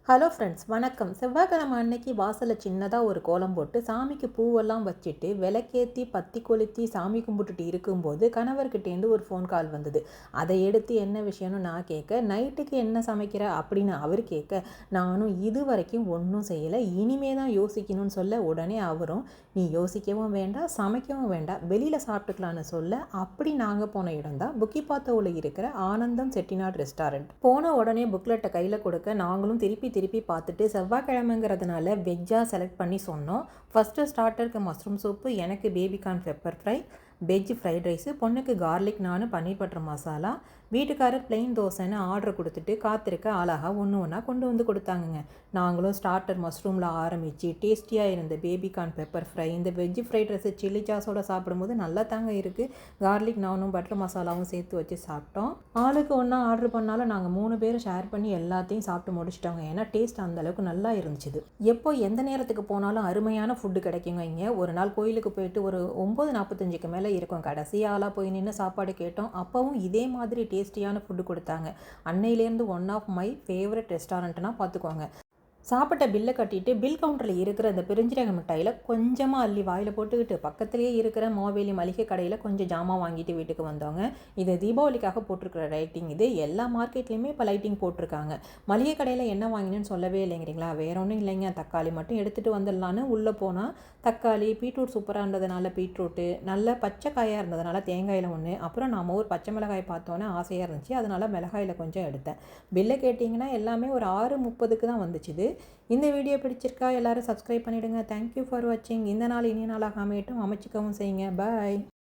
Hello friends, வணக்கம். செவ்வாய்க்கிழமை அன்னைக்கு வாசலில் சின்னதாக ஒரு கோலம் போட்டு சாமிக்கு பூவெல்லாம் வச்சுட்டு விளக்கேற்றி பத்தி கொளுத்தி சாமி கும்பிட்டுட்டு இருக்கும்போது கணவர்கிட்டேருந்து ஒரு ஃபோன் கால் வந்தது. அதை எடுத்து என்ன விஷயம்னு நான் கேட்க, நைட்டுக்கு என்ன சமைக்கிற அப்படின்னு அவர் கேட்க, நானும் இது வரைக்கும் ஒன்றும் செய்யலை, இனிமே தான் யோசிக்கணும்னு சொல்ல, உடனே அவரும் நீ யோசிக்கவும் வேண்டாம் சமைக்கவும் வேண்டாம், வெளியில் சாப்பிட்டுக்கலான்னு சொல்ல, அப்படி நாங்கள் போன இடம் தான் புக்கிபாத்தோவில் இருக்கிற ஆனந்தம் செட்டிநாடு ரெஸ்டாரண்ட். போன உடனே புக்லெட்டை கையில் கொடுக்க நாங்களும் திருப்பி பார்த்துட்டு செவ்வாய்க்கிழமைங்கிறதுனால வெஜ்ஜாக செலக்ட் பண்ணி சொன்னோம். ஃபஸ்ட்டு ஸ்டார்டருக்கு மஷ்ரூம் சூப்பு, எனக்கு baby corn pepper fry, veg fried rice, பொண்ணுக்கு கார்லிக் நானு பன்னீர் பட்டர் மசாலா, வீட்டுக்காரர் பிளெயின் தோசைன்னு ஆர்டர் கொடுத்துட்டு காத்திருக்க அழகாக ஒன்று ஒன்றா கொண்டு வந்து கொடுத்தாங்கங்க. நாங்களும் ஸ்டார்டர் மஷ்ரூமில் ஆரம்பித்து டேஸ்டியாக இருந்த பேபிகார்ன் பெப்பர் ஃப்ரை, இந்த வெஜ் ஃப்ரைட் ரைஸு சில்லி சாஸோடு சாப்பிடும்போது நல்லா தாங்க இருக்குது. கார்லிக் நானும் பட்டர் மசாலாவும் சேர்த்து வச்சு சாப்பிட்டோம். ஆளுக்கு ஒன்றா ஆர்டர் பண்ணாலும் நாங்கள் 3 பேரும் ஷேர் பண்ணி எல்லாத்தையும் சாப்பிட்டு முடிச்சிட்டோங்க. ஏன்னா டேஸ்ட் அந்தளவுக்கு நல்லா இருந்துச்சு. எப்போ எந்த நேரத்துக்கு போனாலும் அருமையான ஃபுட்டு கிடைக்குங்க இங்கே. ஒரு நாள் கோயிலுக்கு போயிட்டு ஒரு 9:45க்கு மேலே இருக்கும். கடைசியாலாம் போய் நின்று சாப்பாடு கேட்டோம். அப்போவும் இதே மாதிரி டேஸ்டியான ஃபுட்டு கொடுத்தாங்க. அன்னையிலேருந்து ஒன் ஆஃப் மை ஃபேவரட் ரெஸ்டாரண்ட்னா பார்த்துக்கோங்க. சாப்பிட்ட பில்லை கட்டிட்டு பில் கவுண்டரில் இருக்கிற அந்த பிரிஞ்சிரக மிட்டாயில் கொஞ்சமாக அள்ளி வாயில் போட்டுக்கிட்டு பக்கத்துலேயே இருக்கிற மாவேலி மளிகை கடையில் கொஞ்சம் ஜாமான் வாங்கிட்டு வீட்டுக்கு வந்தவங்க. இது தீபாவளிக்காக போட்டிருக்கிற லைட்டிங். இது எல்லா மார்க்கெட்லேயுமே இப்போ லைட்டிங் போட்டிருக்காங்க. மளிகை கடையில் என்ன வாங்கினேன்னு சொல்லவே இல்லைங்கிறீங்களா? வேற ஒன்றும் இல்லைங்க, தக்காளி மட்டும் எடுத்துகிட்டு வந்துடலான்னு உள்ளே போனால் தக்காளி, பீட்ரூட் சூப்பராக இருந்ததுனால பீட்ரூட்டு, நல்ல பச்சை காயாக இருந்ததுனால தேங்காயில் ஒன்று, அப்புறம் நம்ம ஒரு பச்சை மிளகாய் பார்த்தோன்னே ஆசையாக இருந்துச்சு, அதனால் மிளகாயில் கொஞ்சம் எடுத்தேன். பில்லை கேட்டிங்கன்னா எல்லாமே ஒரு 6:30க்கு தான் வந்துச்சுது. இந்த வீடியோ பிடிச்சிருக்கா? எல்லாரும் சப்ஸ்கிரைப் பண்ணிவிடுங்க. தேங்க்யூ ஃபார் வாட்சிங். இந்த நாள் இனிய நாளாக அமையட்டும். அமைச்சிக்கவும் செய்யுங்க. பாய்.